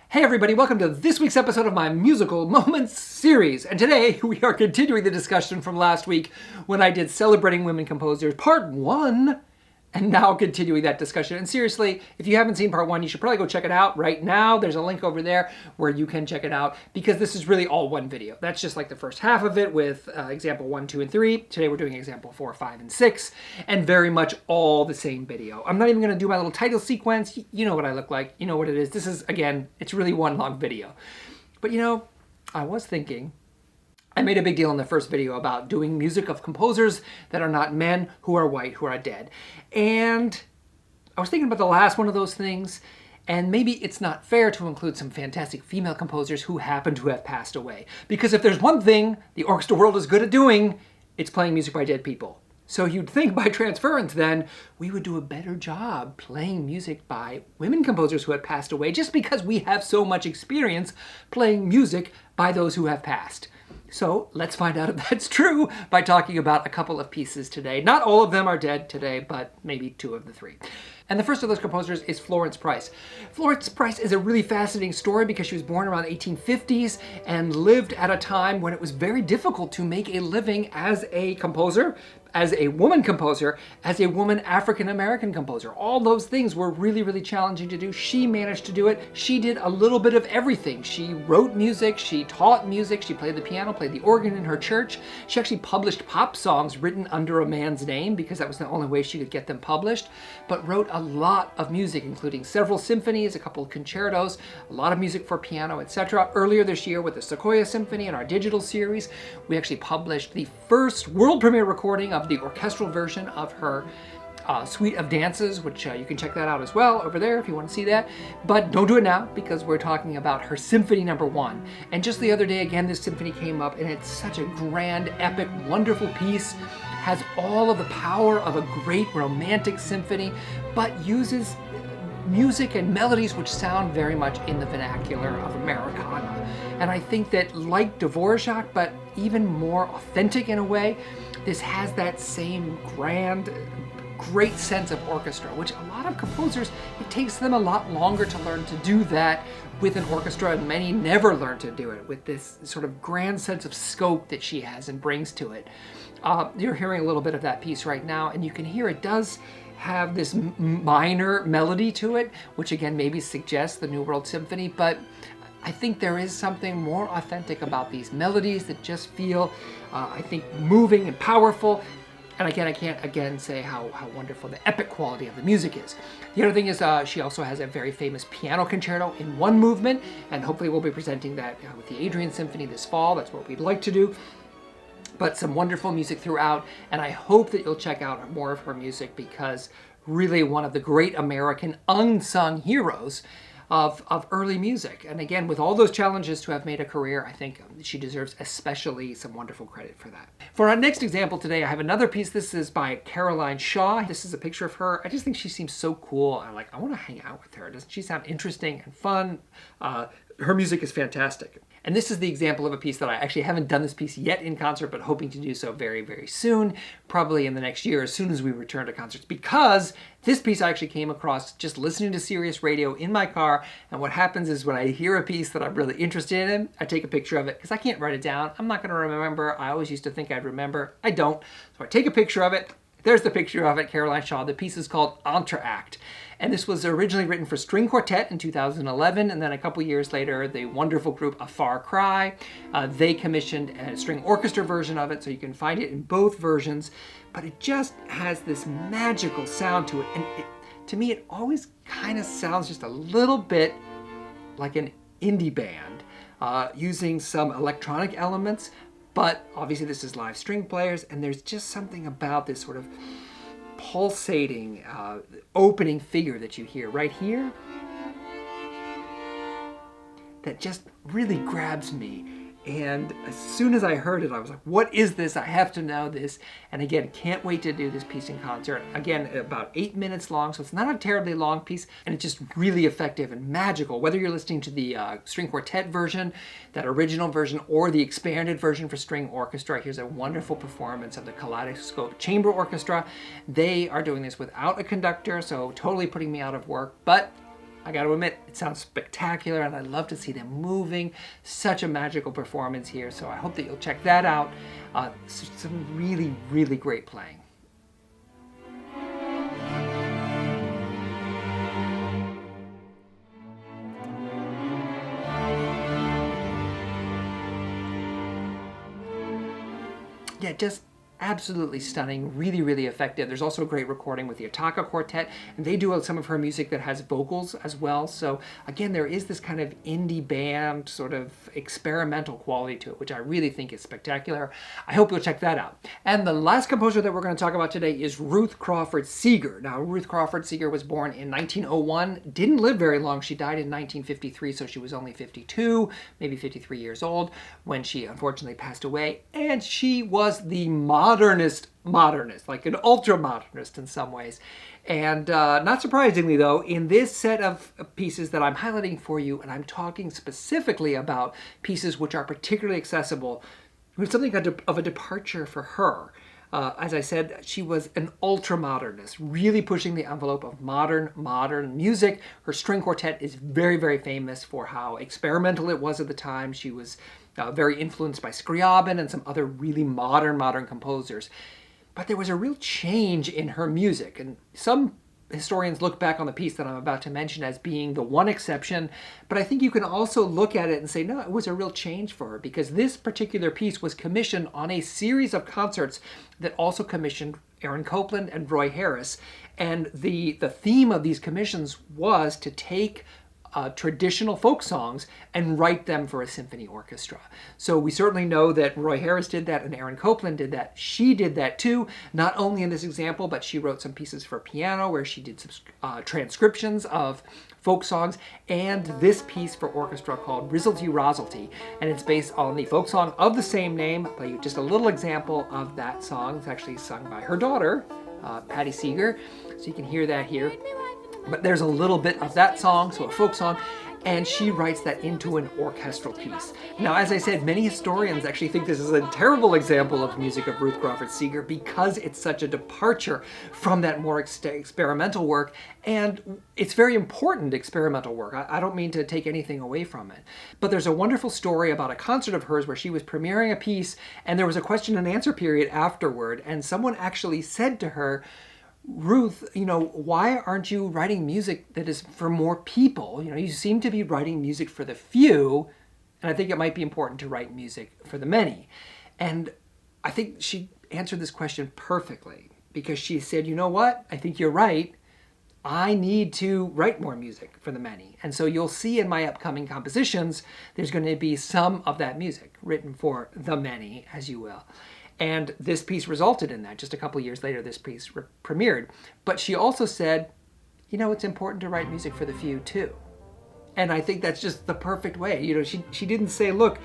Hey everybody, welcome to this week's episode of my Musical Moments series. And today we are continuing the discussion from last week when I did Celebrating Women Composers Part 1. And now continuing that discussion. And seriously, if you haven't seen Part 1, you should probably go check it out right now. There's a link over there where you can check it out because this is really all one video. That's just like the first half of it with example 1, 2, and 3. Today we're doing example 4, 5, and 6. And very much all the same video. I'm not even going to do my little title sequence. You know what I look like. You know what it is. This is, again, it's really one long video. But you know, I was thinking, I made a big deal in the first video about doing music of composers that are not men, who are white, who are dead. And I was thinking about the last one of those things, and maybe it's not fair to include some fantastic female composers who happen to have passed away. Because if there's one thing the orchestra world is good at doing, it's playing music by dead people. So you'd think by transference then, we would do a better job playing music by women composers who had passed away, just because we have so much experience playing music by those who have passed. So let's find out if that's true by talking about a couple of pieces today. Not all of them are dead today, but maybe 2 of the 3. And the first of those composers is Florence Price. Florence Price is a really fascinating story because she was born around the 1850s and lived at a time when it was very difficult to make a living as a composer, as a woman composer, as a woman African-American composer. All those things were really, really challenging to do. She managed to do it. She did a little bit of everything. She wrote music, she taught music, she played the piano, played the organ in her church. She actually published pop songs written under a man's name because that was the only way she could get them published, but wrote a lot of music, including several symphonies, a couple of concertos, a lot of music for piano, etc. Earlier this year with the Sawyer Symphony in our digital series, we actually published the first world premiere recording of the orchestral version of her suite of dances, which you can check that out as well over there if you want to see that. But don't do it now because we're talking about her Symphony No. 1. And just the other day, again, this symphony came up and it's such a grand, epic, wonderful piece. Has all of the power of a great romantic symphony, but uses music and melodies which sound very much in the vernacular of Americana. And I think that, like Dvorak, but even more authentic in a way, this has that same grand, great sense of orchestra, which a lot of composers, it takes them a lot longer to learn to do that with an orchestra, and many never learn to do it with this sort of grand sense of scope that she has and brings to it. You're hearing a little bit of that piece right now, and you can hear it does have this minor melody to it, which again maybe suggests the New World Symphony, but I think there is something more authentic about these melodies that just feel, I think, moving and powerful. And again, I can't again say how wonderful the epic quality of the music is. The other thing is she also has a very famous piano concerto in one movement, and hopefully we'll be presenting that with the Adrian Symphony this fall. That's what we'd like to do. But some wonderful music throughout, and I hope that you'll check out more of her music because really one of the great American unsung heroes of early music. And again, with all those challenges to have made a career, I think she deserves especially some wonderful credit for that. For our next example today, I have another piece. This is by Caroline Shaw. This is a picture of her. I just think she seems so cool. I want to hang out with her. Doesn't she sound interesting and fun? Her music is fantastic. And this is the example of a piece that I actually haven't done this piece yet in concert, but hoping to do so very, very soon, probably in the next year, as soon as we return to concerts, because this piece I actually came across just listening to Sirius Radio in my car. And what happens is when I hear a piece that I'm really interested in, I take a picture of it because I can't write it down. I'm not going to remember. I always used to think I'd remember. I don't. So I take a picture of it. There's the picture of it, Caroline Shaw. The piece is called Entr'acte. And this was originally written for string quartet in 2011, and then a couple years later, the wonderful group A Far Cry, they commissioned a string orchestra version of it, so you can find it in both versions. But it just has this magical sound to it, and to me, it always kind of sounds just a little bit like an indie band, using some electronic elements. But obviously, this is live string players, and there's just something about this sort of pulsating opening figure that you hear right here that just really grabs me. And as soon as I heard it, I was like, what is this? I have to know this. And again, can't wait to do this piece in concert. Again, about 8 minutes long, so it's not a terribly long piece, and it's just really effective and magical. Whether you're listening to the string quartet version, that original version, or the expanded version for string orchestra, here's a wonderful performance of the Kaleidoscope Chamber Orchestra. They are doing this without a conductor, so totally putting me out of work, but I got to admit, it sounds spectacular, and I love to see them moving. Such a magical performance here, so I hope that you'll check that out. Some really, really great playing. Yeah, just absolutely stunning, really, really effective. There's also a great recording with the Attacca Quartet, and they do some of her music that has vocals as well. So again, there is this kind of indie band sort of experimental quality to it, which I really think is spectacular. I hope you'll check that out. And the last composer that we're going to talk about today is Ruth Crawford Seeger. Now, Ruth Crawford Seeger was born in 1901, didn't live very long. She died in 1953, so she was only 52, maybe 53 years old when she unfortunately passed away. And she was the modernist, like an ultra-modernist in some ways. And not surprisingly, though, in this set of pieces that I'm highlighting for you, and I'm talking specifically about pieces which are particularly accessible, with something of a departure for her. As I said, she was an ultra-modernist, really pushing the envelope of modern music. Her string quartet is very, very famous for how experimental it was at the time. She was very influenced by Scriabin and some other really modern composers. But there was a real change in her music, and some historians look back on the piece that I'm about to mention as being the one exception, but I think you can also look at it and say, no, it was a real change for her, because this particular piece was commissioned on a series of concerts that also commissioned Aaron Copland and Roy Harris, and the theme of these commissions was to take traditional folk songs and write them for a symphony orchestra. So we certainly know that Roy Harris did that and Aaron Copland did that. She did that too, not only in this example, but she wrote some pieces for piano where she did some transcriptions of folk songs, and this piece for orchestra called Rizzlety Rozzlety, and it's based on the folk song of the same name. I'll play you just a little example of that song. It's actually sung by her daughter, Patty Seeger, so you can hear that here. But there's a little bit of that song, so a folk song, and she writes that into an orchestral piece. Now, as I said, many historians actually think this is a terrible example of music of Ruth Crawford Seeger because it's such a departure from that more experimental work, and it's very important experimental work. I don't mean to take anything away from it. But there's a wonderful story about a concert of hers where she was premiering a piece, and there was a question and answer period afterward, and someone actually said to her, Ruth, why aren't you writing music that is for more people? You seem to be writing music for the few, and I think it might be important to write music for the many. And I think she answered this question perfectly, because she said, you know what? I think you're right. I need to write more music for the many. And so you'll see in my upcoming compositions, there's going to be some of that music written for the many, as you will. And this piece resulted in that. Just a couple of years later, this piece premiered. But she also said, it's important to write music for the few too. And I think that's just the perfect way. She didn't say, look,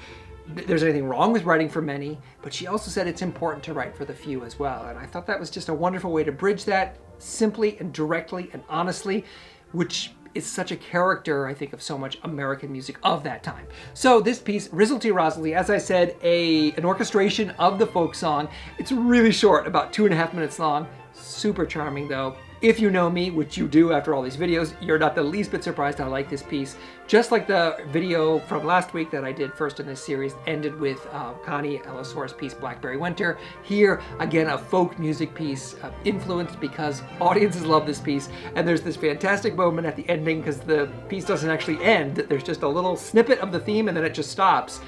there's anything wrong with writing for many, but she also said it's important to write for the few as well. And I thought that was just a wonderful way to bridge that simply and directly and honestly, which is such a character, I think, of so much American music of that time. So this piece, Rizzlety Rozzlety, as I said, an orchestration of the folk song. It's really short, about 2.5 minutes long. Super charming, though. If you know me, which you do after all these videos, you're not the least bit surprised I like this piece. Just like the video from last week that I did first in this series ended with Connie Elasore's piece, Blackberry Winter. Here, again, a folk music piece influenced because audiences love this piece. And there's this fantastic moment at the ending because the piece doesn't actually end. There's just a little snippet of the theme and then it just stops.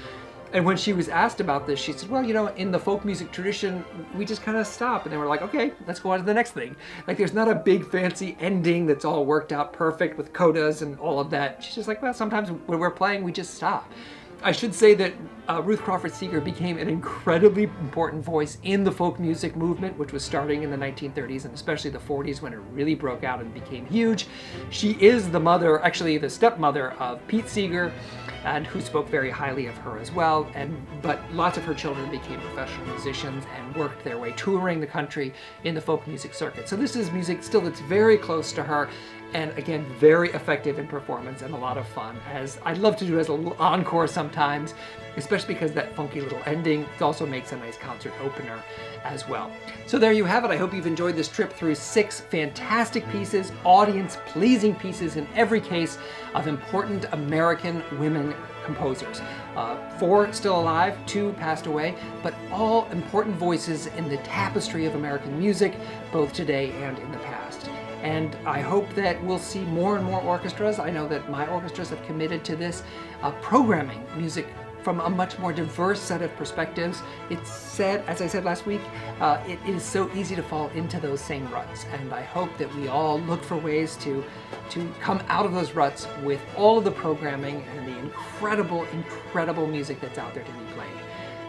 And when she was asked about this, she said, well, in the folk music tradition, we just kind of stop. And they were like, okay, let's go on to the next thing. Like, there's not a big fancy ending that's all worked out perfect with codas and all of that. She's just like, well, sometimes when we're playing, we just stop. I should say that Ruth Crawford Seeger became an incredibly important voice in the folk music movement, which was starting in the 1930s and especially the 40s when it really broke out and became huge. She is the mother, actually the stepmother of Pete Seeger, and who spoke very highly of her as well. But lots of her children became professional musicians and worked their way touring the country in the folk music circuit. So this is music still that's very close to her. And again, very effective in performance and a lot of fun, as I'd love to do as a little encore sometimes, especially because that funky little ending also makes a nice concert opener as well. So there you have it. I hope you've enjoyed this trip through 6 fantastic pieces, audience-pleasing pieces in every case of important American women composers. 4 still alive, 2 passed away, but all important voices in the tapestry of American music, both today and in the past. And I hope that we'll see more and more orchestras. I know that my orchestras have committed to this, programming music from a much more diverse set of perspectives. It's said, as I said last week, it is so easy to fall into those same ruts. And I hope that we all look for ways to come out of those ruts with all of the programming and the incredible music that's out there to be played.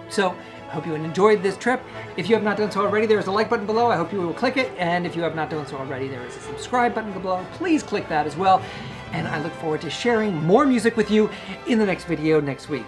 So I hope you enjoyed this trip. If you have not done so already, there is a like button below. I hope you will click it. And if you have not done so already, there is a subscribe button below. Please click that as well. And I look forward to sharing more music with you in the next video next week.